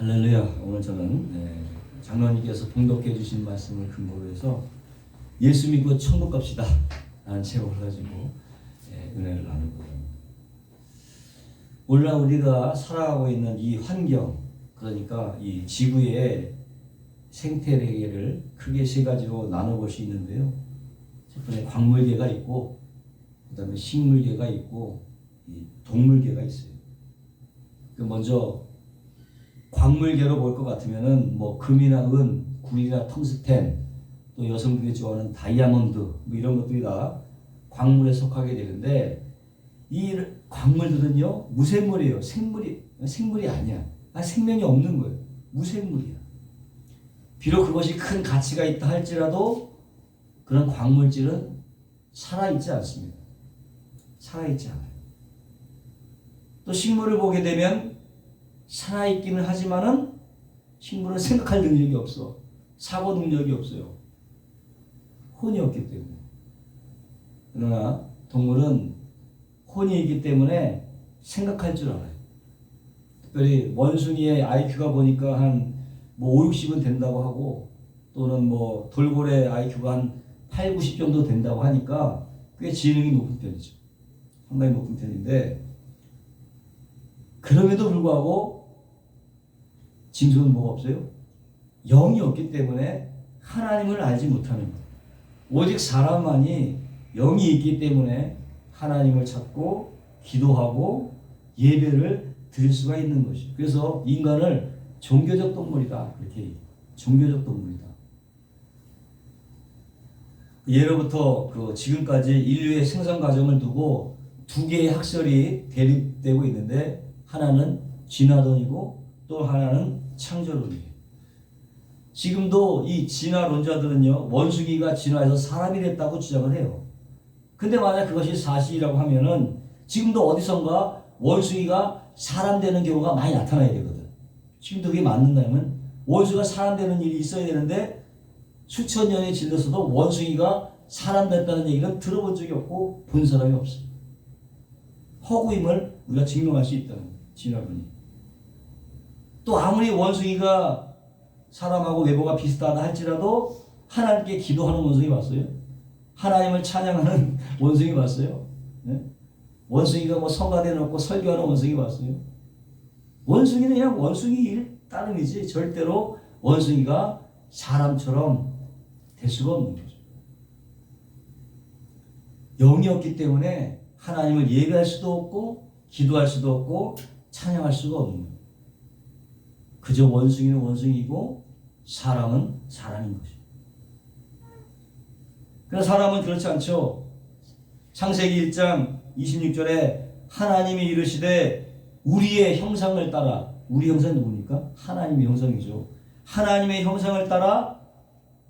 할렐루야. 오늘 저는 장로님께서 봉독해 주신 말씀을 근거로 해서 예수 믿고 천국 갑시다 라는 제목을 가지고 은혜를 나누고 합니다. 오늘날 우리가 살아가고 있는 이 환경, 그러니까 이 지구의 생태계를 크게 세 가지로 나눠볼 수 있는데요. 첫 번째 광물계가 있고, 그 다음에 식물계가 있고, 이 동물계가 있어요. 먼저 광물계로 볼 것 같으면은 뭐 금이나 은, 구리나 텅스텐, 또 여성들이 좋아하는 다이아몬드 뭐 이런 것들이 다 광물에 속하게 되는데, 이 광물들은요 무생물이에요. 생물이 아니야. 생명이 없는 거예요. 무생물이야. 비록 그것이 큰 가치가 있다 할지라도 그런 광물질은 살아있지 않습니다. 살아있지 않아요. 또 식물을 보게 되면 살아있기는 하지만은 식물은 생각할 능력이 없어. 사고 능력이 없어요. 혼이 없기 때문에. 그러나 동물은 혼이 있기 때문에 생각할 줄 알아요. 특별히 원숭이의 IQ가 보니까 한 뭐 5, 60은 된다고 하고, 또는 뭐 돌고래 IQ가 한 8, 90 정도 된다고 하니까 꽤 지능이 높은 편이죠. 상당히 높은 편인데, 그럼에도 불구하고 짐승은 뭐가 없어요? 영이 없기 때문에 하나님을 알지 못하는 거예요. 오직 사람만이 영이 있기 때문에 하나님을 찾고 기도하고 예배를 드릴 수가 있는 것이죠. 그래서 인간을 종교적 동물이다, 이렇게 얘기해요. 종교적 동물이다. 예로부터 지금까지 인류의 생성 과정을 두고 두 개의 학설이 대립되고 있는데, 하나는 진화론이고 또 하나는 창조론이에요. 지금도 이 진화론자들은요 원숭이가 진화해서 사람이 됐다고 주장을 해요. 근데 만약 그것이 사실이라고 하면은 지금도 어디선가 원숭이가 사람 되는 경우가 많이 나타나야 되거든. 지금도 그게 맞는다면 원숭이가 사람 되는 일이 있어야 되는데, 수천 년이 지나서도 원숭이가 사람 됐다는 얘기는 들어본 적이 없고 본 사람이 없어요. 허구임을 우리가 증명할 수 있다는 거예요. 진화론이. 또 아무리 원숭이가 사람하고 외모가 비슷하다 할지라도 하나님께 기도하는 원숭이 봤어요? 하나님을 찬양하는 원숭이 봤어요? 네? 원숭이가 뭐 성가대 놓고 설교하는 원숭이 봤어요? 원숭이는 그냥 원숭이일 따름이지 절대로 원숭이가 사람처럼 될 수가 없는 거죠. 영이 없기 때문에 하나님을 예배할 수도 없고 기도할 수도 없고 찬양할 수가 없는 거예요. 그저 원숭이는 원숭이고 사람은 사람인 것이죠. 그러나 사람은 그렇지 않죠. 창세기 1장 26절에 하나님이 이르시되 우리의 형상을 따라, 우리 형상이 누굽니까? 하나님의 형상이죠. 하나님의 형상을 따라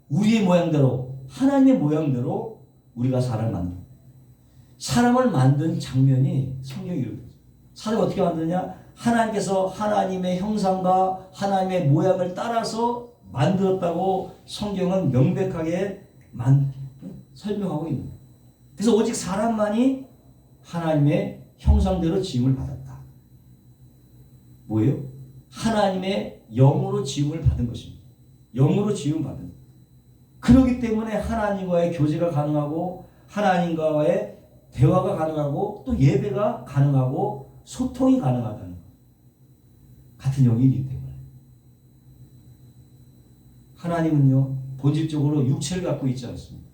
우리의 모양대로, 하나님의 모양대로 우리가 사람을 만든, 사람을 만든 장면이 성경에 이루어져요. 사람을 어떻게 만드냐? 하나님께서 하나님의 형상과 하나님의 모양을 따라서 만들었다고 성경은 명백하게 설명하고 있는 거예요. 그래서 오직 사람만이 하나님의 형상대로 지음을 받았다. 뭐예요? 하나님의 영으로 지음을 받은 것입니다. 영으로 지음 받은 것. 그렇기 때문에 하나님과의 교제가 가능하고 하나님과의 대화가 가능하고 또 예배가 가능하고 소통이 가능하다는 것. 같은 영이기 때문에. 하나님은요 본질적으로 육체를 갖고 있지 않습니다.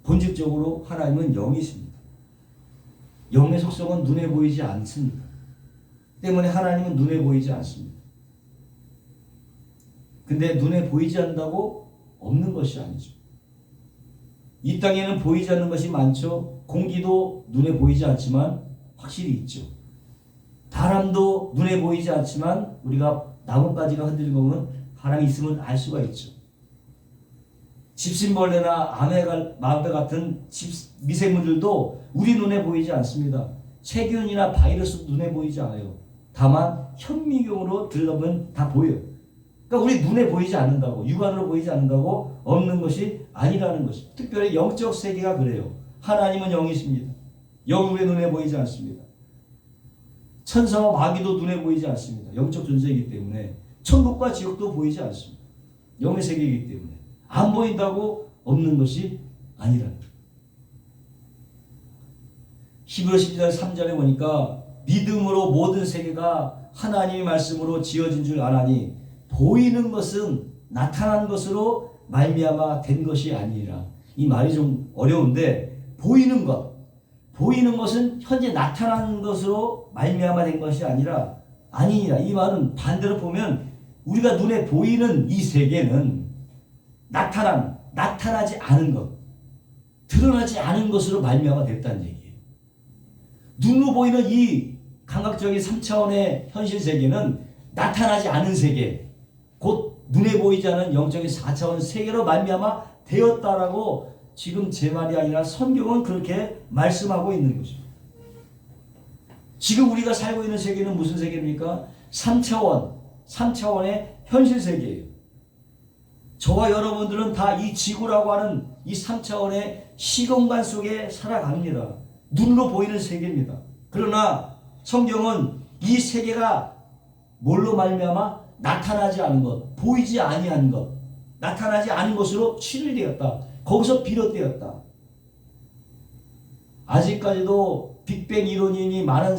본질적으로 하나님은 영이십니다. 영의 속성은 눈에 보이지 않습니다. 때문에 하나님은 눈에 보이지 않습니다. 근데 눈에 보이지 않는다고 없는 것이 아니죠. 이 땅에는 보이지 않는 것이 많죠. 공기도 눈에 보이지 않지만 확실히 있죠. 바람도 눈에 보이지 않지만 우리가 나뭇가지가 흔들리는 거 보면 바람이 있으면 알 수가 있죠. 집신벌레나 아메바 같은 미생물들도 우리 눈에 보이지 않습니다. 세균이나 바이러스 눈에 보이지 않아요. 다만 현미경으로 들여다보면 다 보여요. 그러니까 우리 눈에 보이지 않는다고, 육안으로 보이지 않는다고 없는 것이 아니라는 것입니다. 특별히 영적 세계가 그래요. 하나님은 영이십니다. 영은 우리 눈에 보이지 않습니다. 천사와 마귀도 눈에 보이지 않습니다. 영적 존재이기 때문에 천국과 지옥도 보이지 않습니다. 영의 세계이기 때문에 안 보인다고 없는 것이 아니라. 히브리서 12장 3절에 보니까 믿음으로 모든 세계가 하나님의 말씀으로 지어진 줄 아나니 보이는 것은 나타난 것으로 말미암아 된 것이 아니라. 이 말이 좀 어려운데 보이는 것은 현재 나타난 것으로 말미암아 된 것이 아니니라. 이 말은 반대로 보면 우리가 눈에 보이는 이 세계는 나타나지 않은 것, 드러나지 않은 것으로 말미암아 됐다는 얘기예요. 눈으로 보이는 이 감각적인 3차원의 현실 세계는 나타나지 않은 세계, 곧 눈에 보이지 않은 영적인 4차원 세계로 말미암아 되었다라고 지금 제 말이 아니라 성경은 그렇게 말씀하고 있는 것입니다. 지금 우리가 살고 있는 세계는 무슨 세계입니까? 3차원의 현실 세계예요. 저와 여러분들은 다 이 지구라고 하는 이 3차원의 시공간 속에 살아갑니다. 눈으로 보이는 세계입니다. 그러나 성경은 이 세계가 뭘로 말미암아 나타나지 않은 것, 보이지 아니한 것, 나타나지 않은 것으로 치료되었다. 거기서 비롯되었다. 아직까지도 빅뱅 이론인이 많은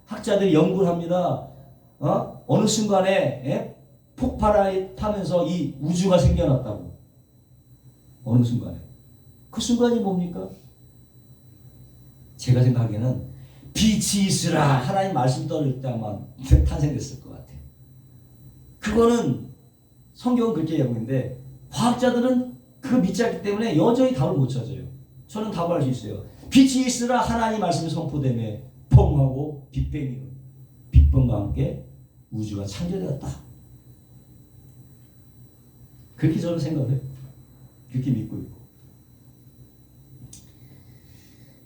학자들이 연구를 합니다. 어느 순간에 폭발을 타면서 이 우주가 생겨났다고. 어느 순간에. 그 순간이 뭡니까? 제가 생각하기에는 빛이 있으라 하나님 말씀 떨어질 때만 탄생됐을 것 같아요. 그거는 성경은 그렇게 얘기하고 있는데 과학자들은 그 믿지 않기 때문에 여전히 답을 못 찾아요. 저는 답을 할 수 있어요. 빛이 있으라 하나님 말씀이 선포되며 펑하고 빅뱅과 함께 우주가 창조되었다. 그렇게 저는 생각해요. 그렇게 믿고 있고.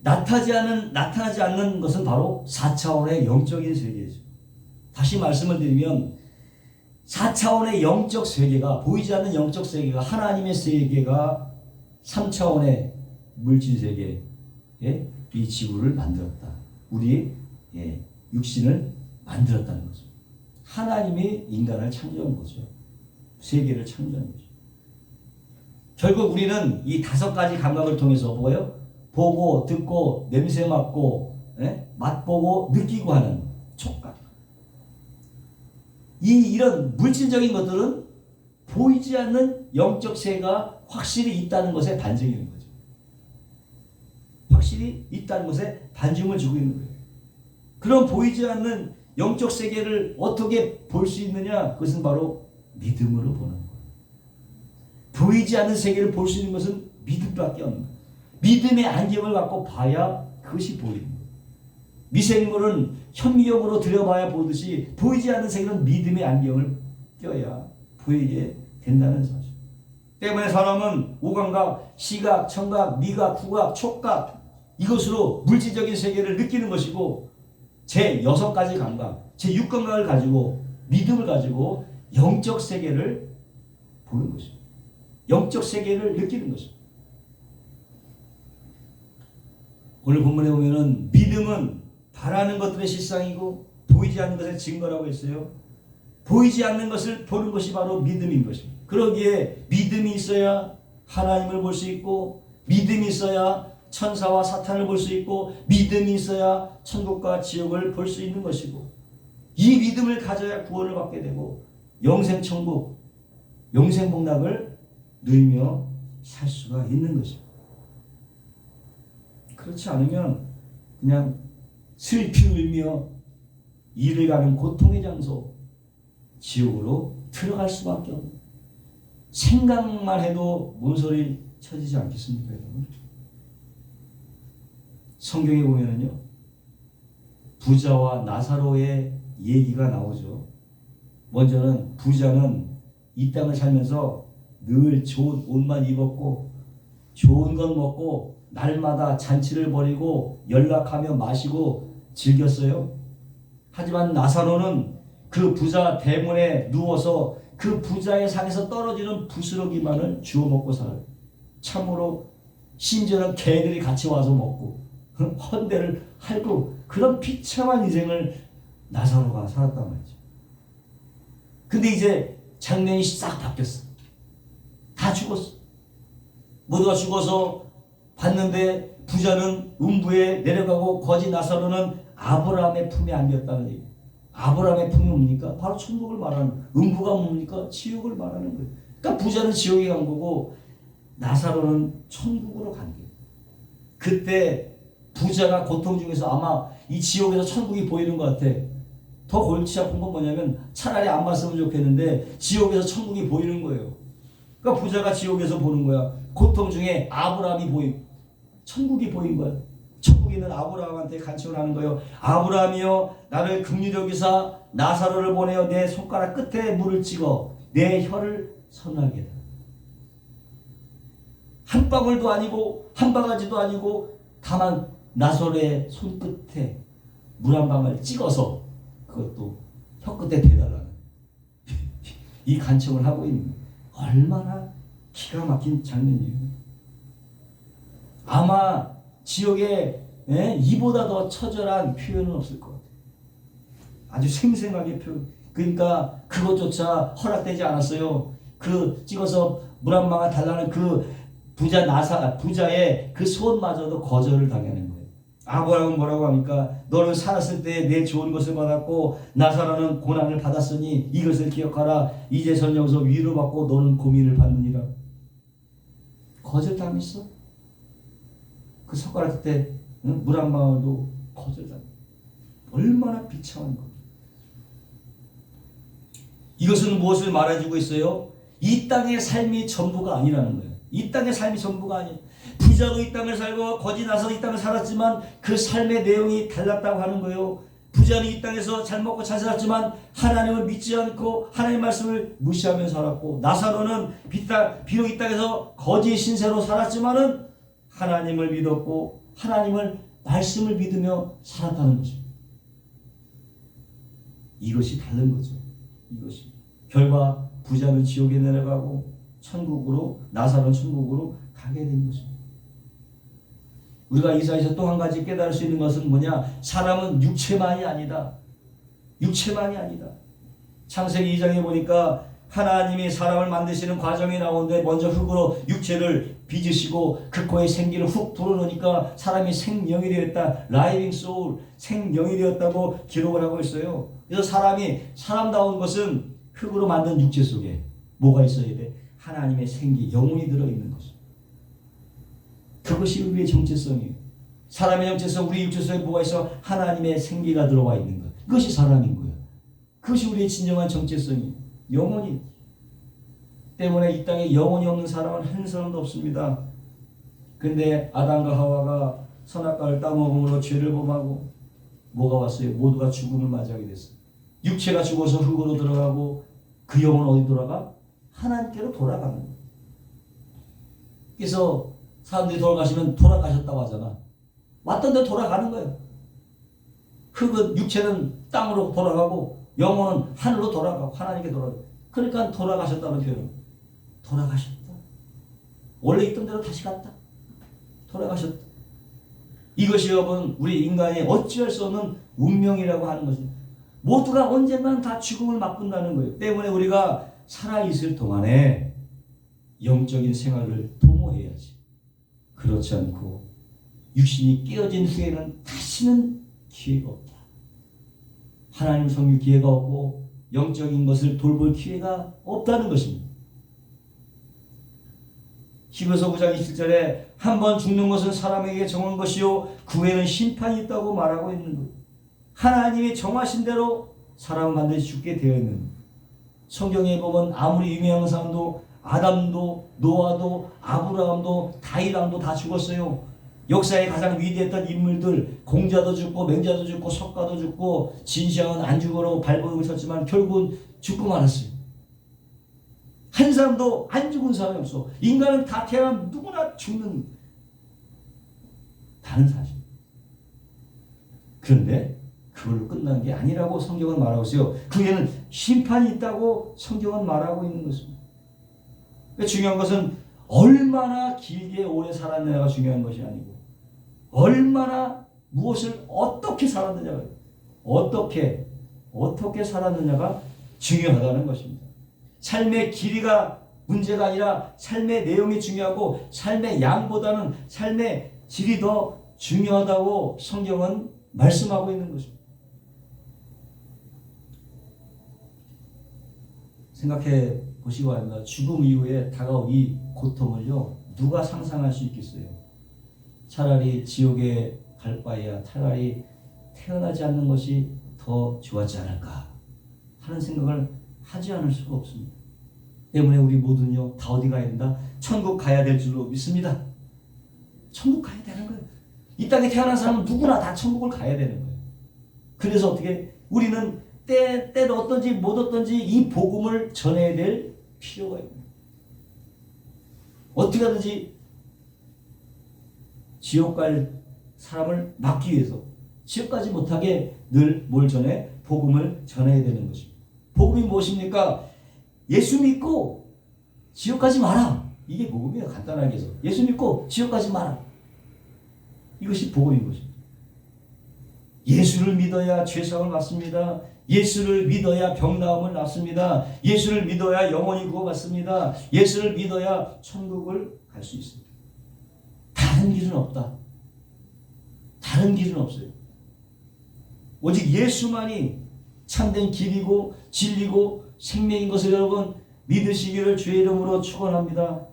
나타나지 않는 것은 바로 4차원의 영적인 세계죠. 다시 말씀을 드리면 4차원의 영적 세계가, 보이지 않는 영적 세계가, 하나님의 세계가 3차원의 물질 세계에 이 지구를 만들었다. 우리 육신을 만들었다는 거죠. 하나님이 인간을 창조한 거죠. 세계를 창조한 거죠. 결국 우리는 이 5가지 감각을 통해서 뭐예요? 보고, 듣고, 냄새 맡고, 맛보고, 느끼고 하는 촉각. 이런 물질적인 것들은 보이지 않는 영적 세계가 확실히 있다는 것에 반증이는 거죠. 확실히 있다는 것에 반증을 주고 있는 거예요. 그럼 보이지 않는 영적 세계를 어떻게 볼 수 있느냐? 그것은 바로 믿음으로 보는 거예요. 보이지 않는 세계를 볼 수 있는 것은 믿음밖에 없는 거예요. 믿음의 안경을 갖고 봐야 그것이 보이는 거예요. 미생물은 현미경으로 들여봐야 보듯이 보이지 않는 세계는 믿음의 안경을 껴야 보이게 된다는 사실. 때문에 사람은 오감각, 시각, 청각, 미각, 후각, 촉각 이것으로 물질적인 세계를 느끼는 것이고 제 6가지 감각, 제 6감각을 가지고 믿음을 가지고 영적 세계를 보는 것입니다. 영적 세계를 느끼는 것입니다. 오늘 본문에 보면은 믿음은 바라는 것들의 실상이고 보이지 않는 것의 증거라고 했어요. 보이지 않는 것을 보는 것이 바로 믿음인 것입니다. 그러기에 믿음이 있어야 하나님을 볼 수 있고 믿음이 있어야 천사와 사탄을 볼 수 있고 믿음이 있어야 천국과 지옥을 볼 수 있는 것이고 이 믿음을 가져야 구원을 받게 되고 영생천국, 영생복락을 누리며 살 수가 있는 것입니다. 그렇지 않으면 그냥 슬피 울며 이를 가는 고통의 장소 지옥으로 들어갈 수밖에 없는 생각만 해도 몸소리 쳐지지 않겠습니까 여러분? 성경에 보면은요 부자와 나사로의 얘기가 나오죠. 먼저는 부자는 이 땅을 살면서 늘 좋은 옷만 입었고 좋은 것 먹고 날마다 잔치를 벌이고 연락하며 마시고 즐겼어요. 하지만 나사로는 그 부자 대문에 누워서 그 부자의 상에서 떨어지는 부스러기만을 주워 먹고 살아요. 참으로 심지어는 개들이 같이 와서 먹고 헌대를 핥고 그런 비참한 인생을 나사로가 살았단 말이죠. 근데 이제 장면이 싹 바뀌었어. 다 죽었어. 모두가 죽어서 봤는데 부자는 음부에 내려가고 거지 나사로는 아브라함의 품에 안겼다는 얘기. 아브라함의 품이 뭡니까? 바로 천국을 말하는 거예요. 음부가 뭡니까? 지옥을 말하는 거예요. 그러니까 부자는 지옥에 간 거고 나사로는 천국으로 간 거예요. 그때 부자가 고통 중에서 아마 이 지옥에서 천국이 보이는 것 같아. 더 골치 아픈 건 뭐냐면 차라리 안 봤으면 좋겠는데 지옥에서 천국이 보이는 거예요. 그러니까 부자가 지옥에서 보는 거야. 고통 중에 아브라함이 보이고 천국이 보인 거야. 천국에 있는 아브라함한테 간청을 하는 거예요. 아브라함이여 나를 긍휼히 여기사 나사로를 보내어 내 손가락 끝에 물을 찍어 내 혀를 선하게 해라. 한 방울도 아니고 한 바가지도 아니고 다만 나사로의 손끝에 물 한 방울 찍어서 그것도 혀끝에 대달라는 이 간청을 하고 있는 얼마나 기가 막힌 장면이에요. 아마 지옥에 이보다 더 처절한 표현은 없을 것 같아요. 아주 생생하게 표현. 그러니까 그것조차 허락되지 않았어요. 그 찍어서 물 한 방울 달라는 그 부자의 그 소원마저도 거절을 당하는 거예요. 아브라함은 뭐라고 합니까? 너는 살았을 때 내 좋은 것을 받았고 나사로는 고난을 받았으니 이것을 기억하라. 이제 전영서 위로받고 너는 고민을 받느니라. 거절당했어? 그 손가락 끝에 물 한 방울도 거절당했어. 얼마나 비참한 것. 이것은 무엇을 말해주고 있어요? 이 땅의 삶이 전부가 아니라는 거예요. 이 땅의 삶이 전부가 아니에요. 부자도 이 땅을 살고 거지 나서 이 땅을 살았지만 그 삶의 내용이 달랐다고 하는 거예요. 부자는 이 땅에서 잘 먹고 잘 살았지만 하나님을 믿지 않고 하나님의 말씀을 무시하며 살았고 나사로는 비록 이 땅에서 거지 신세로 살았지만은 하나님을 믿었고 하나님을 말씀을 믿으며 살았다는 것입니다. 이것이 다른 거죠. 이것이 결과 부자는 지옥에 내려가고 천국으로 나사로는 천국으로 가게 된 것입니다. 우리가 이사야에서 또 한 가지 깨달을 수 있는 것은 뭐냐? 사람은 육체만이 아니다. 육체만이 아니다. 창세기 2장에 보니까 하나님이 사람을 만드시는 과정이 나오는데 먼저 흙으로 육체를 빚으시고 그 코에 생기를 훅 불어넣으니까 사람이 생명이 되었다. 라이빙 소울, 생명이 되었다고 기록을 하고 있어요. 그래서 사람이 사람다운 것은 흙으로 만든 육체 속에 뭐가 있어야 돼? 하나님의 생기, 영혼이 들어있는 것입니다. 그것이 우리의 정체성이에요. 사람의 정체성, 우리 육체 속에 뭐가 있어? 하나님의 생기가 들어와 있는 것. 그것이 사람인 거야. 그것이 우리의 진정한 정체성이에요. 영혼이. 때문에 이 땅에 영혼이 없는 사람은 한 사람도 없습니다. 근데 아담과 하와가 선악과를 따먹음으로 죄를 범하고 뭐가 왔어요? 모두가 죽음을 맞이하게 됐어요. 육체가 죽어서 흙으로 들어가고 그 영혼은 어디 돌아가? 하나님께로 돌아가는 거예요. 그래서 사람들이 돌아가시면 돌아가셨다고 하잖아. 왔던 데 돌아가는 거예요. 흙은 육체는 땅으로 돌아가고 영혼은 하늘로 돌아가고 하나님께 돌아가고. 그러니까 돌아가셨다는 표현. 돌아가셨다. 원래 있던 대로 다시 갔다. 돌아가셨다. 이것이 여러분 우리 인간이 어찌할 수 없는 운명이라고 하는 것입니다. 모두가 언젠가는 다 죽음을 맛본다는 거예요. 때문에 우리가 살아있을 동안에 영적인 생활을 도모해야지. 그렇지 않고 육신이 깨어진 후에는 다시는 기회가 없다. 하나님 섬길 기회가 없고 영적인 것을 돌볼 기회가 없다는 것입니다. 히브리서 9장 27절에 한 번 죽는 것은 사람에게 정한 것이요 그 후에는 심판이 있다고 말하고 있는 것. 하나님이 정하신 대로 사람은 반드시 죽게 되어 있는 것. 성경에 보면 아무리 유명한 사람도 아담도 노아도 아브라함도 다윗왕도 다 죽었어요. 역사의 가장 위대했던 인물들 공자도 죽고 맹자도 죽고 석가도 죽고 진시황은 안 죽으라고 발버둥을 쳤지만 결국은 죽고 말았어요. 한 사람도 안 죽은 사람이 없어. 인간은 다 태어나면 누구나 죽는 다른 사실. 그런데 그걸로 끝난 게 아니라고 성경은 말하고 있어요. 그에는 심판이 있다고 성경은 말하고 있는 것입니다. 중요한 것은 얼마나 길게 오래 살았느냐가 중요한 것이 아니고 얼마나 무엇을 어떻게 살았느냐가 어떻게 살았느냐가 중요하다는 것입니다. 삶의 길이가 문제가 아니라 삶의 내용이 중요하고 삶의 양보다는 삶의 질이 더 중요하다고 성경은 말씀하고 있는 것입니다. 생각해 보시기 바랍니다. 죽음 이후에 다가올 이 고통을요, 누가 상상할 수 있겠어요? 차라리 지옥에 갈 바에야 차라리 태어나지 않는 것이 더 좋았지 않을까 하는 생각을 하지 않을 수가 없습니다. 때문에 우리 모두는요, 다 어디 가야 된다? 천국 가야 될 줄로 믿습니다. 천국 가야 되는 거예요. 이 땅에 태어난 사람은 누구나 다 천국을 가야 되는 거예요. 그래서 어떻게 우리는 때는 어떤지 못 어떤지 이 복음을 전해야 될 필요가 있습니다. 어떻게 하든지 지옥 갈 사람을 막기 위해서 지옥 가지 못하게 늘 뭘 전해? 복음을 전해야 되는 것입니다. 복음이 무엇입니까? 예수 믿고 지옥 가지 마라. 이게 복음이에요. 간단하게 해서. 예수 믿고 지옥 가지 마라. 이것이 복음인 것입니다. 예수를 믿어야 죄사함을 받습니다. 예수를 믿어야 병나음을 낫습니다. 예수를 믿어야 영원히 구원받습니다. 예수를 믿어야 천국을 갈 수 있습니다. 다른 길은 없다. 다른 길은 없어요. 오직 예수만이 참된 길이고 진리고 생명인 것을 여러분 믿으시기를 주의 이름으로 축원합니다.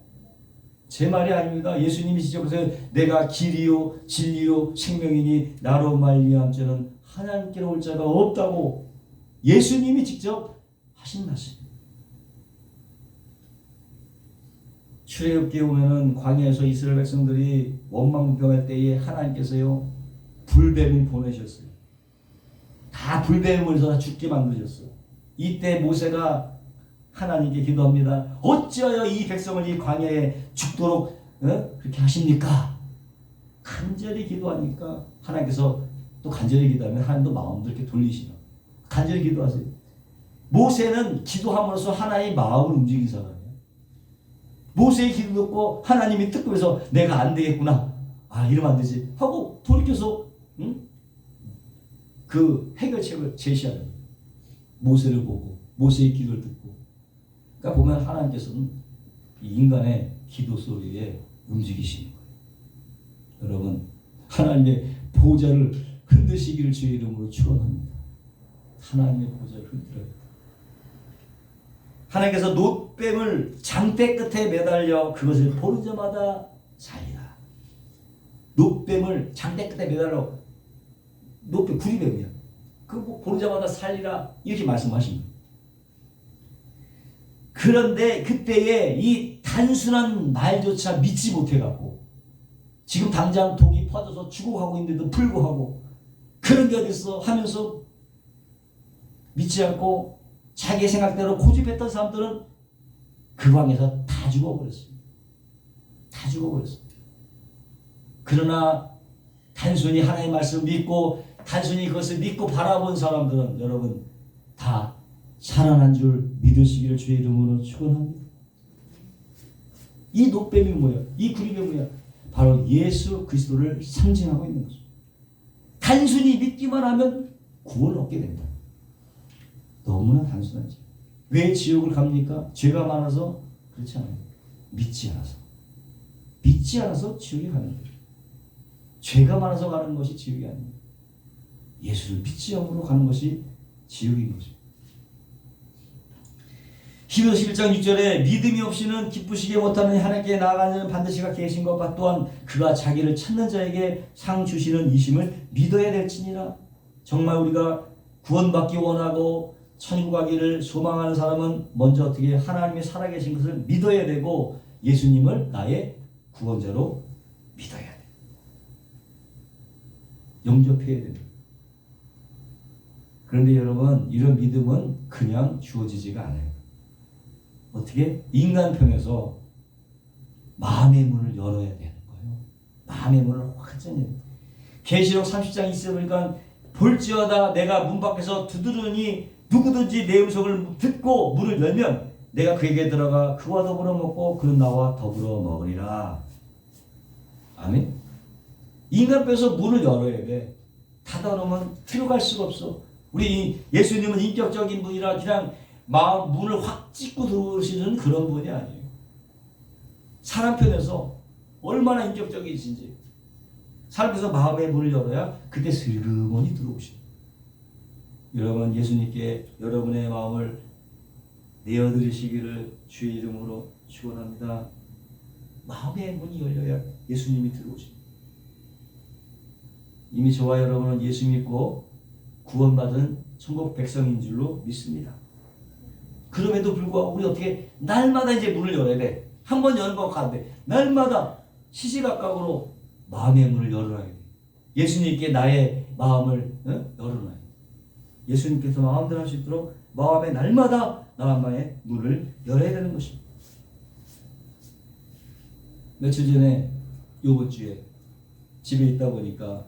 제 말이 아닙니다. 예수님이 직접 그래서 내가 길이요 진리요 생명이니 나로 말미암 자는 하나님께로 올 자가 없다고 예수님이 직접 하신 말씀입니다. 출애굽기에 보면은 광야에서 이스라엘 백성들이 원망불평할 때에 하나님께서요 불뱀을 보내셨어요. 다 불뱀을 다 죽게 만드셨어요. 이때 모세가 하나님께 기도합니다. 어찌하여 이 백성을 이 광야에 죽도록 그렇게 하십니까? 간절히 기도하니까 하나님께서 또 간절히 기도하면 하나님도 마음도 이렇게 돌리시나. 간절히 기도하세요. 모세는 기도함으로써 하나님의 마음을 움직인 사람이에요. 모세의 기도 듣고 하나님이 듣고서 내가 안 되겠구나. 아 이러면 안 되지. 하고 돌이켜서 그 해결책을 제시하는 거예요. 모세를 보고 모세의 기도를 듣고. 그러니까 보면 하나님께서는 이 인간의 기도 소리에 움직이시는 거예요. 여러분 하나님의 보좌를 흔드시기를 주의 이름으로 축원합니다. 하나님의 보좌를 흔들어요. 하나님께서 놋뱀을 장대 끝에 매달려 그것을 보는 자마다 살리라. 놋뱀을 장대 끝에 매달려 놋뱀 구리뱀이야. 그거 보는 자마다 살리라 이렇게 말씀하십니다. 그런데 그때에 이 단순한 말조차 믿지 못해갖고 지금 당장 독이 퍼져서 죽어가고 있는데도 불구하고 그런 게 어딨어 하면서 믿지 않고 자기 생각대로 고집했던 사람들은 그 방에서 다 죽어버렸습니다. 다 죽어버렸습니다. 그러나 단순히 하나님의 말씀을 믿고 단순히 그것을 믿고 바라본 사람들은 여러분 다 살아난 줄 믿으시기를 주의 이름으로 축원합니다. 이 놋뱀이 뭐야? 이 구리뱀이 뭐야? 바로 예수 그리스도를 상징하고 있는 것입니다. 단순히 믿기만 하면 구원을 얻게 된다. 너무나 단순하지. 왜 지옥을 갑니까? 죄가 많아서? 그렇지 않아요. 믿지 않아서. 믿지 않아서 지옥에 가는 거예요. 죄가 많아서 가는 것이 지옥이 아닙니다. 예수를 믿지 않으로 가는 것이 지옥인 것입니다. 히브리서 11장 6절에 믿음이 없이는 기쁘시게 못하는 하나님께 나아가는 자는 반드시 계신 것과 또한 그가 자기를 찾는 자에게 상 주시는 이심을 믿어야 될지니라. 정말 우리가 구원받기 원하고 천국 가기를 소망하는 사람은 먼저 어떻게 하나님의 살아계신 것을 믿어야 되고 예수님을 나의 구원자로 믿어야 돼. 영접해야 됩니다. 그런데 여러분 이런 믿음은 그냥 주어지지가 않아요. 어떻게? 인간편에서 마음의 문을 열어야 되는 거예요. 마음의 문을 완전히. 계시록 30장 20절 보니까 볼지어다 내가 문 밖에서 두드르니 누구든지 내 음성을 듣고 문을 열면 내가 그에게 들어가 그와 더불어 먹고 그는 나와 더불어 먹으리라. 아멘. 인간편에서 문을 열어야 돼. 닫아놓으면 들어갈 수가 없어. 우리 예수님은 인격적인 분이라 그냥 마음 문을 확 찢고 들어오시는 그런 분이 아니에요. 사람 편에서 얼마나 인격적이신지 삶에서 마음의 문을 열어야 그때 슬그머니 들어오시는. 여러분 예수님께 여러분의 마음을 내어드리시기를 주의 이름으로 축원합니다. 마음의 문이 열려야 예수님이 들어오십니다. 이미 저와 여러분은 예수 믿고 구원받은 천국 백성인 줄로 믿습니다. 그럼에도 불구하고 우리 어떻게 날마다 이제 문을 열어야 돼. 한 번 여는 것 같은데 날마다 시시각각으로 마음의 문을 열어놔야 돼. 예수님께 나의 마음을 열어놔야 돼. 예수님께서 마음대로 할 수 있도록 마음에 날마다 마음의 문을 열어야 되는 것입니다. 며칠 전에 요번 주에 집에 있다 보니까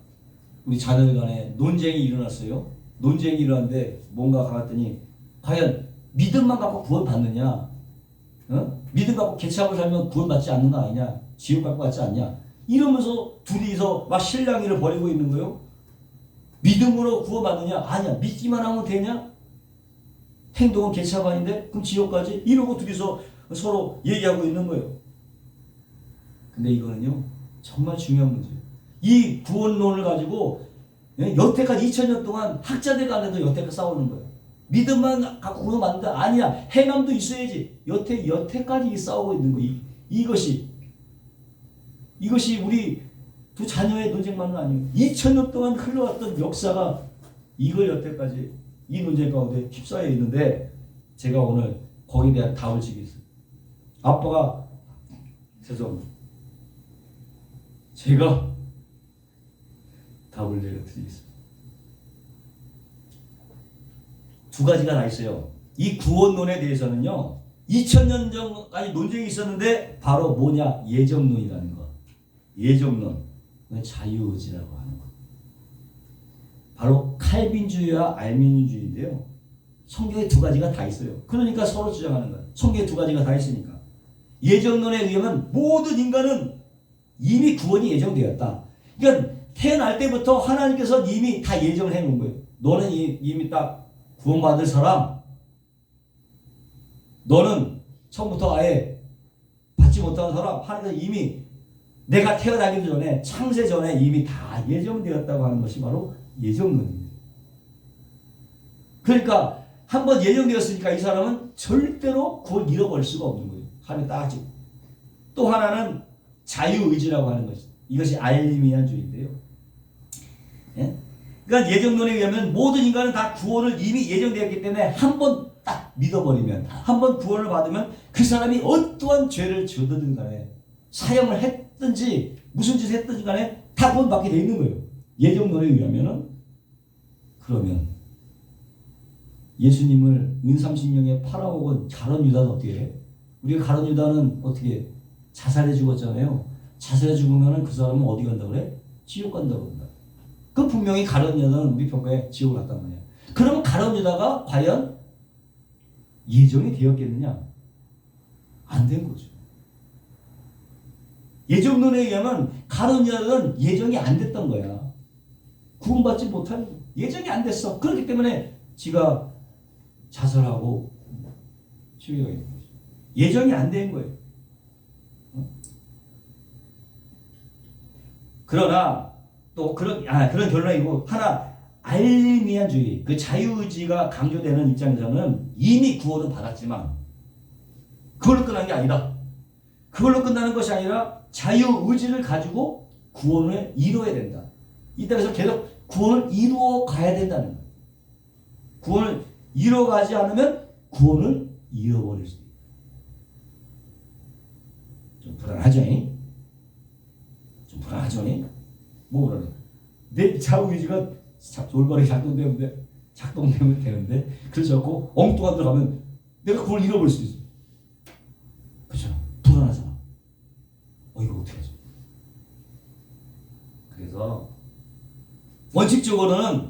우리 자녀들 간에 논쟁이 일어났어요. 논쟁이 일어났는데 뭔가 가봤더니 과연 믿음만 갖고 구원 받느냐? 믿음 갖고 개척하고 살면 구원 받지 않는 거 아니냐? 지옥 갖고 받지 않냐? 이러면서 둘이서 막 실랑이를 벌이고 있는 거예요. 믿음으로 구원 받느냐? 아니야. 믿기만 하면 되냐? 행동은 개척 아닌데 그럼 지옥까지? 이러고 둘이서 서로 얘기하고 있는 거예요. 근데 이거는요 정말 중요한 문제예요. 이 구원론을 가지고 여태까지 2000년 동안 학자들 간에도 여태까지 싸우는 거예요. 믿음만 갖고 구원 받는다? 아니야. 행함도 있어야지. 여태까지 싸우고 있는 거예요. 이것이 우리 두 자녀의 논쟁만은 아니에요. 2000년 동안 흘러왔던 역사가 이걸 여태까지 이 논쟁 가운데 휩싸여 있는데 제가 오늘 거기에 대한 답을 주겠어요. 아빠가 죄송합니다. 제가 답을 내려드리겠습니다. 두 가지가 다 있어요. 이 구원론에 대해서는요 2000년 전까지 논쟁이 있었는데 바로 뭐냐? 예정론이라는 거. 예정론, 자유의지라고 하는 거. 바로 칼빈주의와 알미늄주의인데요. 성경에 두 가지가 다 있어요. 그러니까 서로 주장하는 거예요. 성경에 두 가지가 다 있으니까. 예정론에 의하면 모든 인간은 이미 구원이 예정되었다. 그러니까 태어날 때부터 하나님께서 이미 다 예정을 해놓은 거예요. 너는 이미 딱 구원받을 사람, 너는 처음부터 아예 받지 못하는 사람, 하나님께서 이미 내가 태어나기도 전에 창세 전에 이미 다 예정되었다고 하는 것이 바로 예정론입니다. 그러니까 한번 예정되었으니까 이 사람은 절대로 그걸 잃어버릴 수가 없는 거예요. 하나님 따지고. 또 하나는 자유의지라고 하는 것이 이것이 알미니안주의인데요. 예? 그러니까 예정론에 의하면 모든 인간은 다 구원을 이미 예정되었기 때문에 한 번 딱 믿어버리면 한 번 구원을 받으면 그 사람이 어떠한 죄를 지었든 간에 사형을 했든지 무슨 짓을 했든지 간에 다 구원받게 돼 있는 거예요. 예정론에 의하면은. 그러면 예수님을 은30명에 팔아먹은 가룟 유다는 어떻게 해? 우리가 가룟 유다는 어떻게 자살해 죽었잖아요. 자살해 죽으면 그 사람은 어디 간다고 그래? 지옥 간다고 한다. 그 분명히 가룟 유다는 우리 평가에 지옥을 갔단 말이야. 그러면 가룟 유다가 과연 예정이 되었겠느냐? 안 된 거죠. 예정론에 의하면 가룟 유다는 예정이 안 됐던 거야. 구원받지 못한 예정이 안 됐어. 그렇기 때문에 지가 자살하고 죽여야 되는 거죠. 예정이 안 된 거예요. 그러나 또 그런 결론이고 하나 알미니안주의 그 자유의지가 강조되는 입장에서는 이미 구원은 받았지만 그걸로 끝난 게 아니다. 그걸로 끝나는 것이 아니라 자유의지를 가지고 구원을 이루어야 된다. 이 땅에서 계속 구원을 이루어 가야 된다는 거예요. 구원을 이루어가지 않으면 구원을 잃어버릴 수 있다. 좀 불안하죠? 좀 불안하죠? 뭐 불안해? 내 자유의지가 올바르게 작동되면 되는데 그렇지 않고 엉뚱한 데로 가면 내가 그걸 잃어버릴 수도 있어. 그렇죠? 불안하잖아. 이거 어떻게 하지? 그래서 원칙적으로는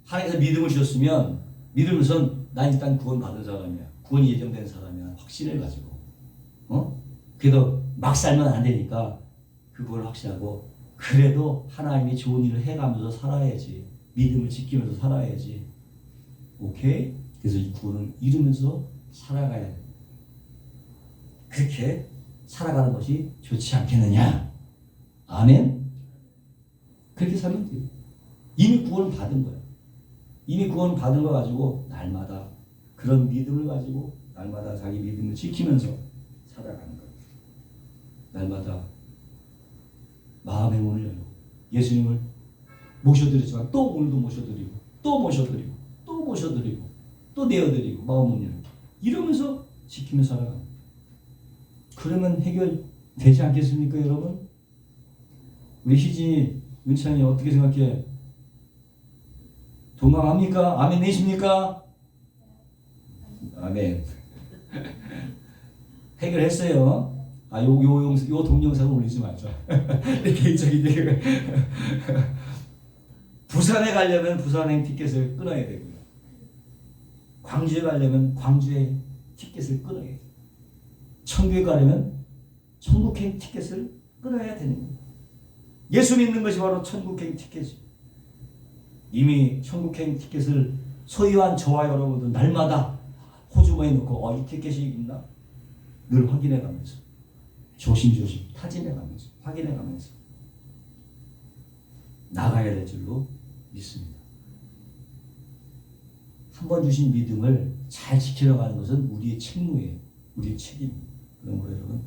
하나님께서 믿음을 주셨으면 믿으면서는 난 일단 구원 받은 사람이야. 구원이 예정된 사람이야. 확신을 가지고. 그래도 막 살면 안 되니까 그걸 확신하고 그래도 하나님이 좋은 일을 해가면서 살아야지. 믿음을 지키면서 살아야지. 오케이? 그래서 이 구원을 이루면서 살아가야 돼. 그렇게 살아가는 것이 좋지 않겠느냐. 아멘. 그렇게 살면 돼요. 이미 구원을 받은 거야. 이미 구원을 받은 거 가지고 날마다 그런 믿음을 가지고 날마다 자기 믿음을 지키면서 살아가는 거예요. 날마다 마음의 문을 열고 예수님을 모셔드렸지만 또 오늘도 모셔드리고 또 모셔드리고 또 모셔드리고 또 내어드리고 마음을 열고 이러면서 지키며 살아가는 거예요. 그러면 해결되지 않겠습니까, 여러분? 우리 희진이, 은찬이 어떻게 생각해? 동감합니까? 아멘 내십니까? 아멘. 해결했어요. 요 동영상을 올리지 말자. 개인적인 부산에 가려면 부산행 티켓을 끊어야 되고요. 광주에 가려면 광주의 티켓을 끊어야 돼요. 천국에 가려면 천국행 티켓을 끊어야 되는 거예요. 예수 믿는 것이 바로 천국행 티켓이에요. 이미 천국행 티켓을 소유한 저와 여러분들 날마다 호주머니에 넣고 이 티켓이 있나? 늘 확인해 가면서 조심조심 타진해 가면서 확인해 가면서 나가야 될 줄로 믿습니다. 한 번 주신 믿음을 잘 지켜나가는 것은 우리의 책무예요. 우리의 책임입니다. 그러므로 여러분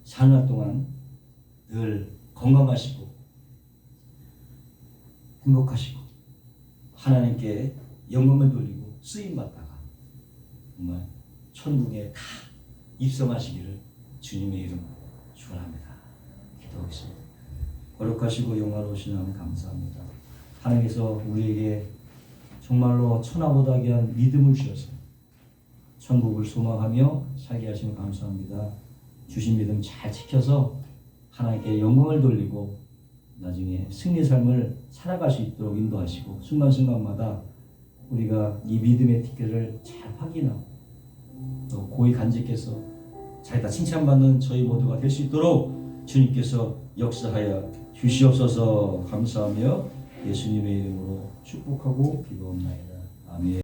사는 동안 늘 건강하시고 행복하시고 하나님께 영광을 돌리고 쓰임받다가 정말 천국에 다 입성하시기를 주님의 이름으로 축원합니다. 기도하겠습니다. 거룩하시고 영화로우신 하나님 감사합니다. 하나님께서 우리에게 정말로 천하보다 귀한 믿음을 주셔서 천국을 소망하며 살게 하시면 감사합니다. 주신 믿음 잘 지켜서 하나님께 영광을 돌리고 나중에 승리의 삶을 살아갈 수 있도록 인도하시고 순간순간마다 우리가 이 믿음의 티켓을 잘 확인하고 또 고이 간직해서 자기가 칭찬받는 저희 모두가 될 수 있도록 주님께서 역사하여 주시옵소서. 감사하며 예수님의 이름으로 축복하고 기도합니다. 아멘.